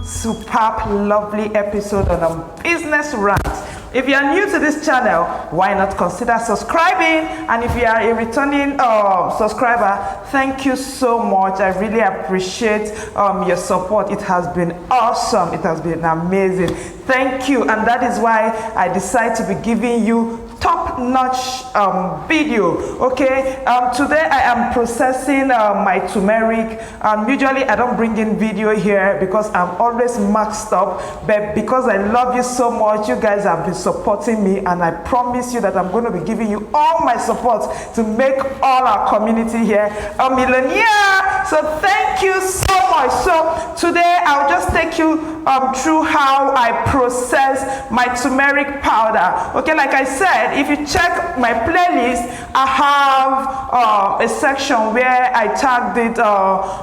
superb, lovely episode on business rants. If you are new to this channel, why not consider subscribing? And if you are a returning subscriber, thank you so much. I really appreciate your support. It has been awesome. It has been amazing. Thank you. And that is why I decided to be giving you top-notch video. Okay, today I am processing my turmeric. Usually I don't bring in video here because I'm always maxed up, but because I love you so much, you guys have been supporting me, and I promise you that I'm going to be giving you all my support to make all our community here a millionaire. So thank you so much. So today I'll just take you through how I process my turmeric powder. Okay, like I said, if you check my playlist, I have a section where I tagged it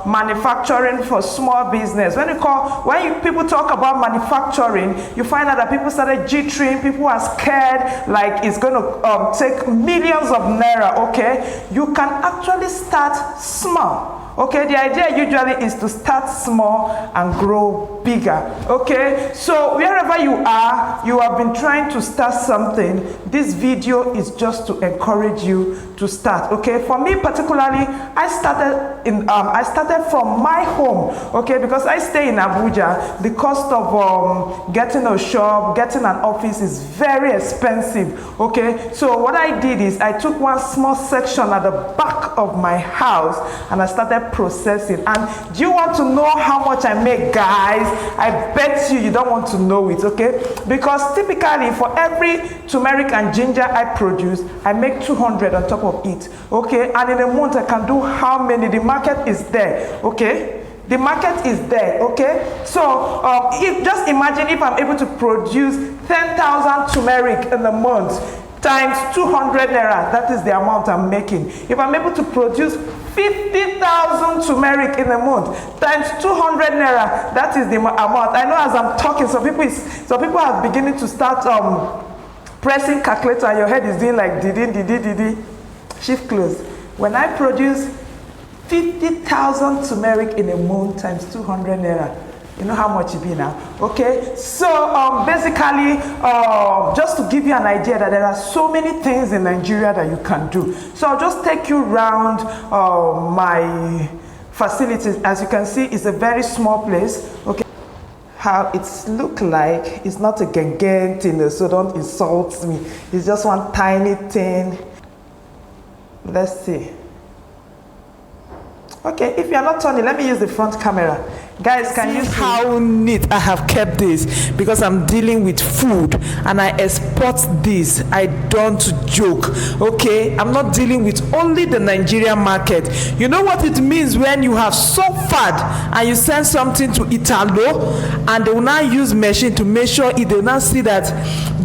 manufacturing for small business. When people talk about manufacturing, you find out that people started jittering, people are scared like it's going to take millions of naira. Okay, you can actually start small. Okay, the idea usually is to start small and grow bigger. Okay, so wherever you are, you have been trying to start something. This video is just to encourage you to start. Okay, for me particularly, I started from my home. Okay, because I stay in Abuja. The cost of getting a shop, getting an office is very expensive. Okay, so what I did is I took one small section at the back of my house and I started processing. And do you want to know how much I make, guys? I bet you don't want to know it. Okay, because typically for every turmeric and ginger I produce, I make 200 on top of it. Okay, and in a month I can do how many? The market is there. Okay, the market is there. Okay, so just imagine if I'm able to produce 10,000 turmeric in a month times 200 naira, that is the amount I'm making. If I'm able to produce 50,000 turmeric in a month times 200 naira, that is the amount. I know as I'm talking, some people are beginning to start pressing calculator, and your head is doing like didi. Shift close. When I produce 50,000 turmeric in a month times 200 naira, you know how much it be now. Okay, so basically just to give you an idea that there are so many things in Nigeria that you can do. So I'll just take you around my facilities. As you can see, it's a very small place. Okay, how it's look like, it's not a gang thing, so don't insult me. It's just one tiny thing. Let's see. Okay, if you're not turning, let me use the front camera. Guys, can you see how neat I have kept this? Because I'm dealing with food and I export this. I don't joke. Okay, I'm not dealing with only the Nigerian market. You know what it means when you have suffered and you send something to Italo and they will now use machine to make sure they will now see that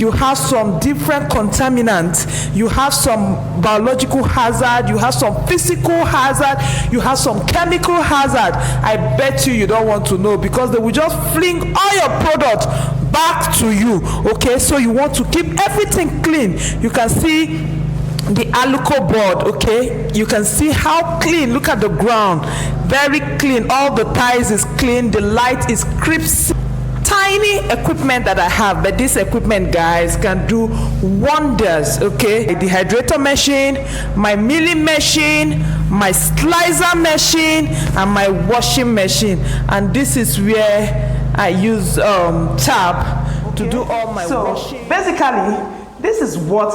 you have some different contaminants, you have some biological hazard, you have some physical hazard, you have some chemical hazard. I bet you don't want to know, because they will just fling all your product back to you. Okay, so you want to keep everything clean. You can see the aluco board. Okay, you can see how clean. Look at the ground, very clean. All the ties is clean, the light is crisp. Tiny equipment that I have, but this equipment, guys, can do wonders. Okay, the dehydrator machine, my milling machine, my slicer machine, and my washing machine. And this is where I use tap to do all my washing. Basically, this is what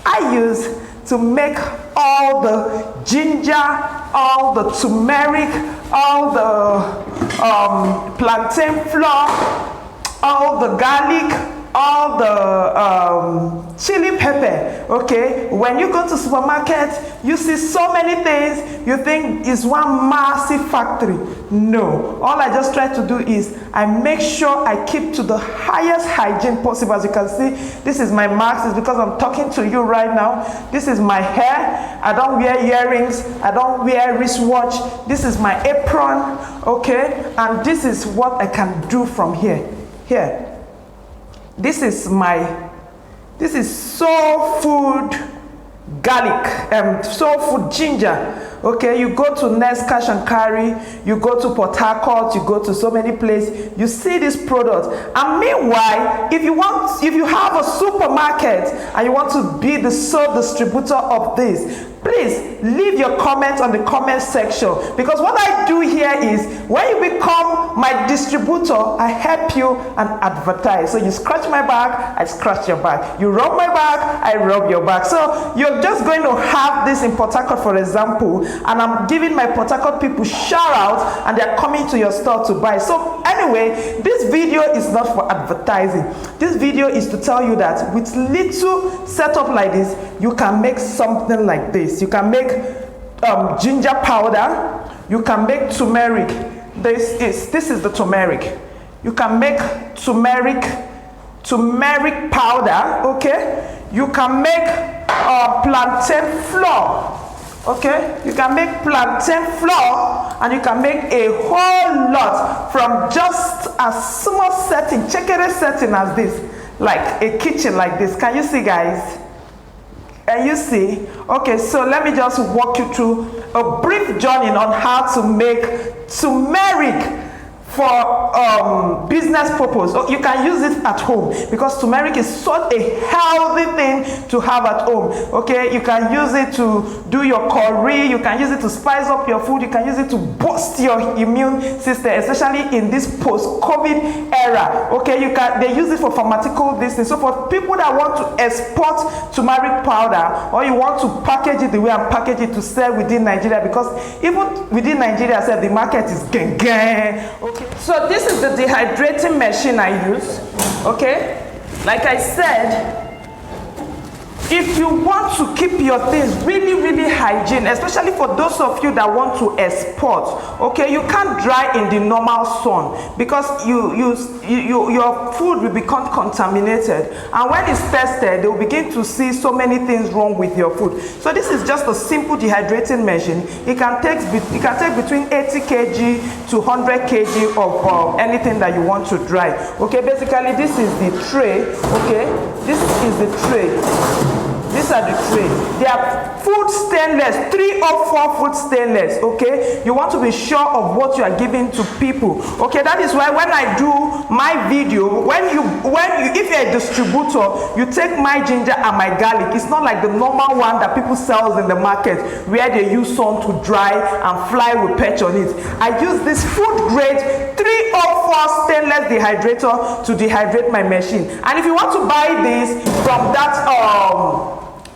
I use to make all the ginger, all the turmeric, all the plantain flour, all the garlic, all the chili pepper. Okay, when you go to supermarket, you see so many things, you think it's one massive factory. No, all I just try to do is I make sure I keep to the highest hygiene possible. As you can see, this is my mask. It's because I'm talking to you right now. This is my hair. I don't wear earrings, I don't wear wristwatch. This is my apron. Okay, and this is what I can do from here. This is soul food garlic, soul food ginger. Okay, you go to Next Cash and Carry, you go to Port Harcourt, you go to so many places, you see this product. And meanwhile, if you have a supermarket and you want to be the sole distributor of this, please leave your comments on the comment section, because what I do here is when you become my distributor, I help you and advertise. So you scratch my back, I scratch your back. You rub my back, I rub your back. So you're just going to have this in Port Harcourt, for example, and I'm giving my Port Harcourt people shout out, and they're coming to your store to buy. So anyway, this video is not for advertising. This video is to tell you that with little setup like this, you can make something like this. You can make ginger powder. You can make turmeric. This is the turmeric. You can make turmeric powder. Okay. You can make plantain flour. Okay, you can make plantain flour, and you can make a whole lot from just a small setting, checkered setting as this, like a kitchen like this. Can you see, guys? Can you see? Okay, so let me just walk you through a brief journey on how to make turmeric for business purpose. You can use it at home, because turmeric is such a healthy thing to have at home. Okay, you can use it to do your curry, you can use it to spice up your food, you can use it to boost your immune system, especially in this post-COVID era. Okay, they use it for pharmaceutical business. So for people that want to export turmeric powder, or you want to package it the way I'm packaging it to sell within Nigeria, because even within Nigeria, the market is gang. Okay. So this is the dehydrating machine I use. Okay, like I said, if you want to keep your things really hygiene, especially for those of you that want to export, okay, you can't dry in the normal sun, because your food will become contaminated, and when it's tested, they will begin to see so many things wrong with your food. So this is just a simple dehydrating machine. It can take between 80 kg to 100 kg of anything that you want to dry. Okay, basically this is the tray. Okay, this is the tray. These are the tray. They are food stainless, 3 or 4 food stainless. Okay, you want to be sure of what you are giving to people. Okay, that is why when I do my video, if you're a distributor, you take my ginger and my garlic. It's not like the normal one that people sell in the market, where they use sun to dry and fly with patch on it. I use this food grade 3 or 4 stainless dehydrator to dehydrate my machine. And if you want to buy this from that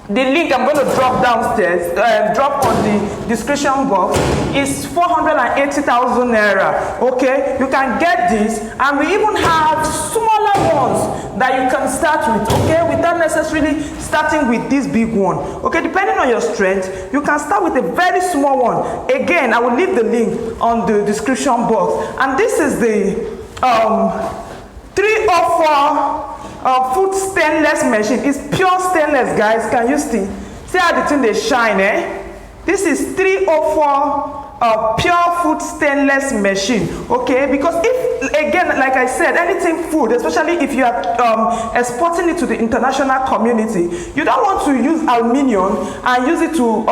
the link I'm going to drop downstairs, drop on the description box, is 480,000 naira. Okay, you can get this, and we even have smaller ones that you can start with. Okay, without necessarily starting with this big one. Okay, depending on your strength, you can start with a very small one. Again, I will leave the link on the description box. And this is the 3 or 4 food stainless machine. Is pure stainless, guys. Can you see how the thing they shine? This is 3 or 4 pure food stainless machine. Okay, because if, again, like I said, anything food, especially if you are exporting it to the international community, you don't want to use aluminium and use it to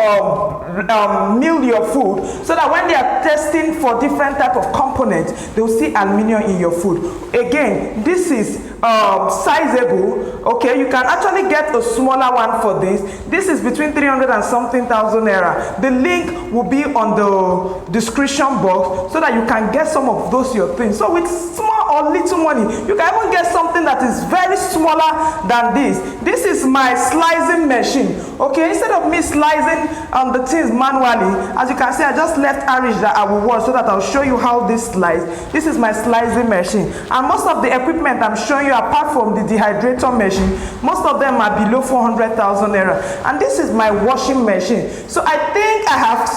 mill your food, so that when they are testing for different type of components, they will see aluminium in your food. Again, this is sizable. Okay, you can actually get a smaller one for this. This is between 300 and something thousand naira. The link will be on the description box, so that you can get some of those your things. So with small or little money, you can even get something that is very smaller than this. This is my slicing machine. Okay, instead of me slicing the things manually, as you can see, I just left orange that I will wash, so that I'll show you how this slice. This is my slicing machine, and most of the equipment I'm showing you, apart from the dehydrator machine, most of them are below 400,000 naira. And this is my washing machine. So I think I have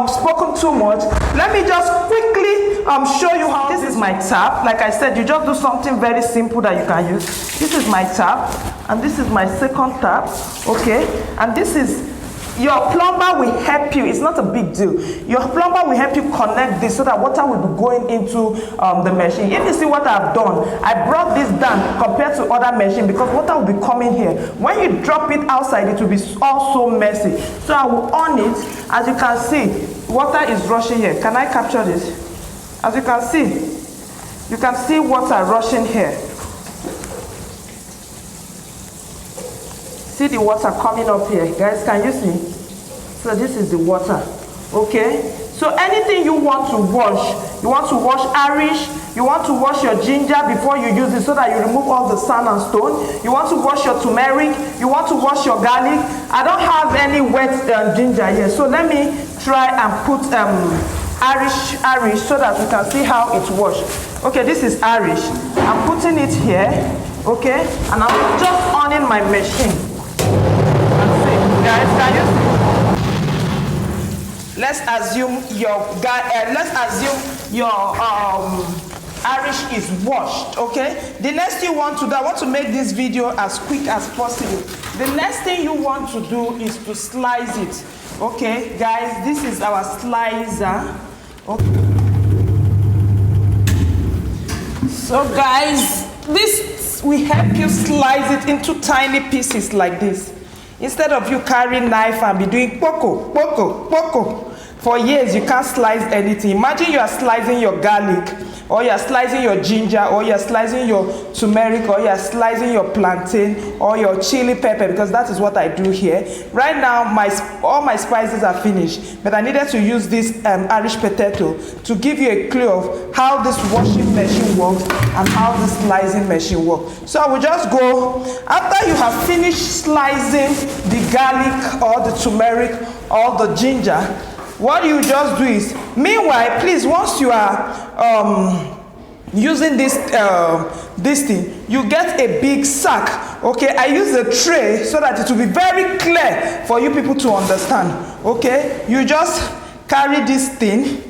spoken too much. Let me just quickly show you how. This is my tap. Like I said, you just do something very simple that you can use. This is my tap, and this is my second tap. Okay, and this is, your plumber will help you. It's not a big deal. Your plumber will help you connect this so that water will be going into the machine. If you see what I've done, I brought this down compared to other machine because water will be coming here. When you drop it outside, it will be also messy. So I will on it. As you can see, water is rushing here. Can I capture this? As you can see water rushing here. See the water coming up here, guys. Can you see? So this is the water. Okay, so anything you want to wash, Irish, you want to wash your ginger before you use it so that you remove all the sand and stone. You want to wash your turmeric, you want to wash your garlic. I don't have any wet ginger here, so let me try and put Irish so that we can see how it washes. Okay, this is Irish. I'm putting it here, okay, and I'm just on my machine. Guys, can you see? Let's assume your Irish is washed. Okay. The next thing you want to do, I want to make this video as quick as possible. The next thing you want to do is to slice it. Okay, guys, this is our slicer. Okay. So, guys, this will help you slice it into tiny pieces like this. Instead of you carrying knife and be doing poko. For years, you can't slice anything. Imagine you are slicing your garlic, or you are slicing your ginger, or you are slicing your turmeric, or you are slicing your plantain, or your chili pepper, because that is what I do here. Right now, all my spices are finished, but I needed to use this Irish potato to give you a clue of how this washing machine works and how this slicing machine works. So I will just go, after you have finished slicing the garlic, or the turmeric, or the ginger, what you just do is, meanwhile, please, once you are using this thing, you get a big sack. Okay, I use a tray so that it will be very clear for you people to understand. Okay, you just carry this thing.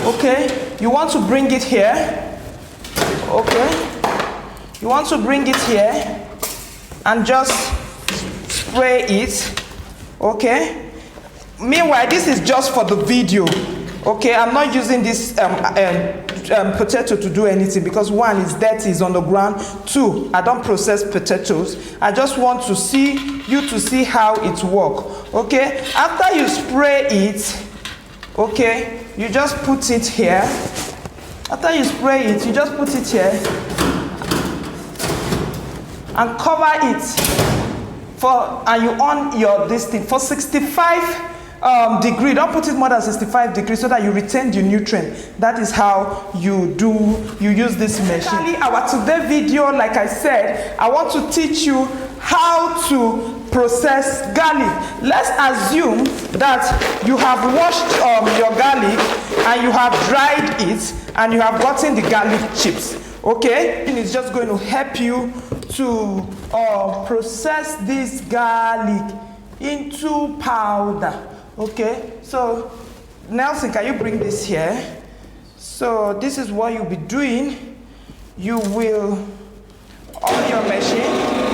Okay, you want to bring it here. Okay, you want to bring it here and just spray it. Okay. Meanwhile, this is just for the video. Okay, I'm not using this potato to do anything because one, is dirty, is on the ground. Two, I don't process potatoes. I just want to see how it works. Okay, after you spray it, okay, you just put it here. After you spray it, you just put it here and cover it and you on your this thing for 65 degree. Don't put it more than 65 degrees so that you retain the nutrient. That is how you use this machine. Our today video, like I said, I want to teach you how to process garlic. Let's assume that you have washed your garlic and you have dried it and you have gotten the garlic chips. Okay, and it's just going to help you to process this garlic into powder. Okay, so Nelson, can you bring this here? So this is what you'll be doing. You will on your machine.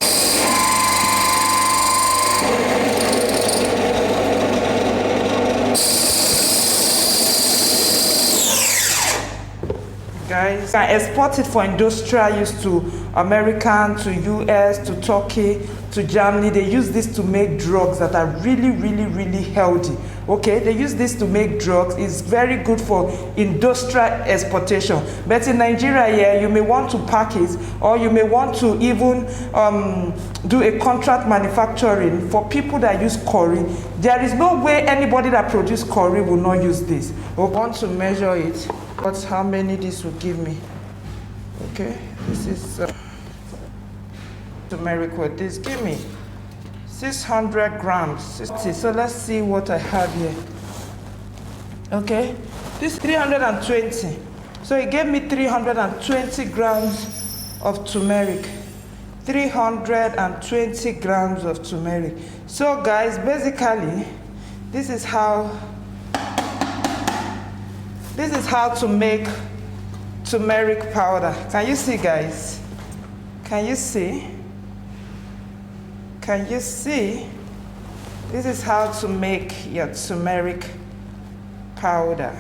Guys, you can export it for industrial use to American, to US, to Turkey, to Germany. They use this to make drugs that are really, really, really healthy. Okay, they use this to make drugs. It's very good for industrial exportation. But in Nigeria, yeah, you may want to pack it, or you may want to even do a contract manufacturing for people that use curry. There is no way anybody that produces curry will not use this. We want to measure it. But how many this will give me? Okay, this is turmeric with this. Give me 600 grams. 60. So let's see what I have here. Okay, this is 320. So it gave me 320 grams of turmeric. 320 grams of turmeric. So guys, basically, this is how to make turmeric powder. Can you see, guys? Can you see? Can you see? This is how to make your turmeric powder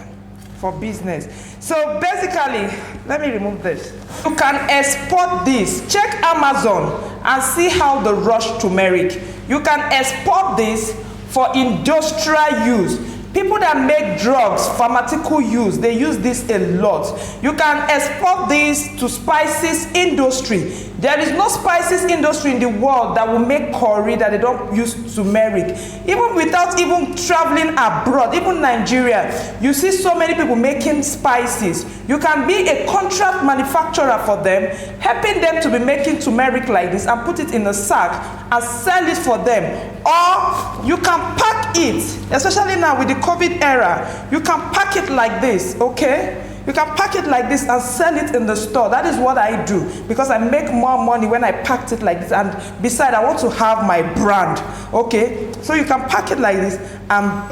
for business. So basically, let me remove this. You can export this. Check Amazon and see how they rush turmeric. You can export this for industrial use. People that make drugs, pharmaceutical use, they use this a lot. You can export this to spices industry. There is no spices industry in the world that will make curry that they don't use turmeric. Even without even traveling abroad, even Nigeria, you see so many people making spices. You can be a contract manufacturer for them, helping them to be making turmeric like this and put it in a sack and sell it for them. Or you can pack it, especially now with the COVID era, you can pack it like this, okay? You can pack it like this and sell it in the store. That is what I do because I make more money when I packed it like this. And besides, I want to have my brand, okay? So you can pack it like this and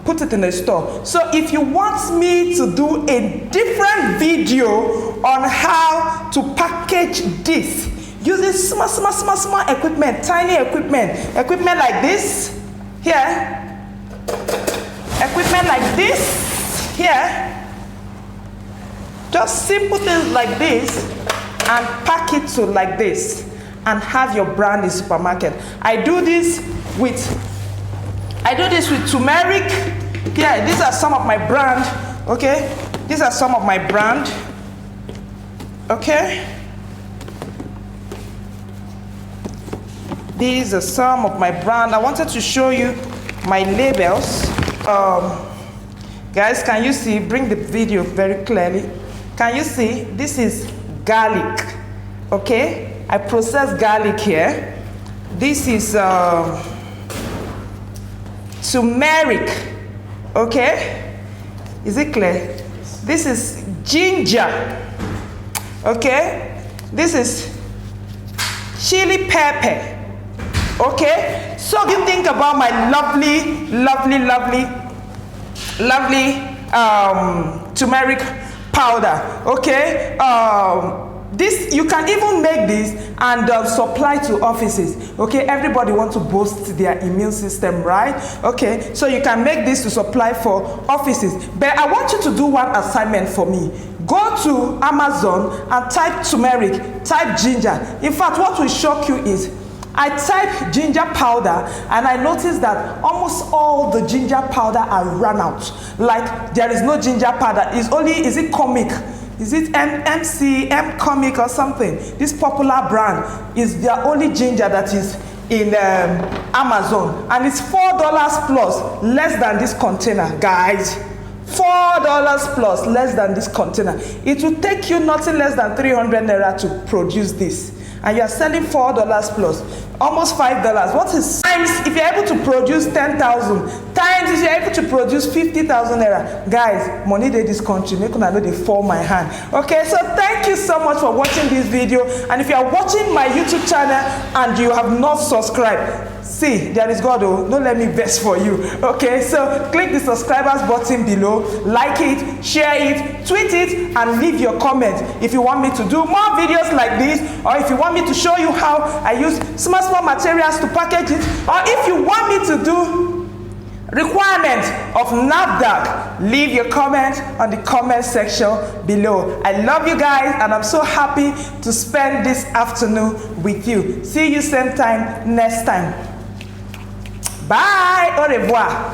put it in the store. So if you want me to do a different video on how to package this, using small equipment, tiny equipment like this, here, equipment like this, here, just simple things like this, and pack it to like this, and have your brand in supermarket. I do this with turmeric. Yeah, these are some of my brand, okay? These are some of my brand, okay? These are some of my brand. I wanted to show you my labels. Guys, can you see? Bring the video very clearly. Can you see? This is garlic, okay? I process garlic here. This is turmeric, okay? Is it clear? This is ginger, okay? This is chili pepper. Okay, so if you think about my lovely turmeric powder, okay, this you can even make this and supply to offices. Okay, everybody wants to boost their immune system, right? Okay, so you can make this to supply for offices. But I want you to do one assignment for me. Go to Amazon and type turmeric, type ginger. In fact, what will shock you is I type ginger powder and I noticed that almost all the ginger powder are run out. Like there is no ginger powder. It's only, is it comic? Is it M comic or something? This popular brand is the only ginger that is in Amazon, and it's $4 plus, less than this container, guys. $4 plus, less than this container. It will take you nothing less than 300 naira to produce this. And you are selling $4 plus, almost $5. What is times if you're able to produce 10,000 times if you're able to produce 50,000 naira? Guys, money in this country, make una know they fall my hand. Okay, so thank you so much for watching this video. And if you are watching my YouTube channel and you have not subscribed, see, there is God, oh, don't let me vex for you. Okay, so click the subscribers button below, like it, share it, tweet it, and leave your comment if you want me to do more videos like this, or if you want me to show you how I use small materials to package it, or if you want me to do requirement of NAFDAC, leave your comment on the comment section below. I love you guys, and I'm so happy to spend this afternoon with you. See you same time next time. Bye. Au revoir.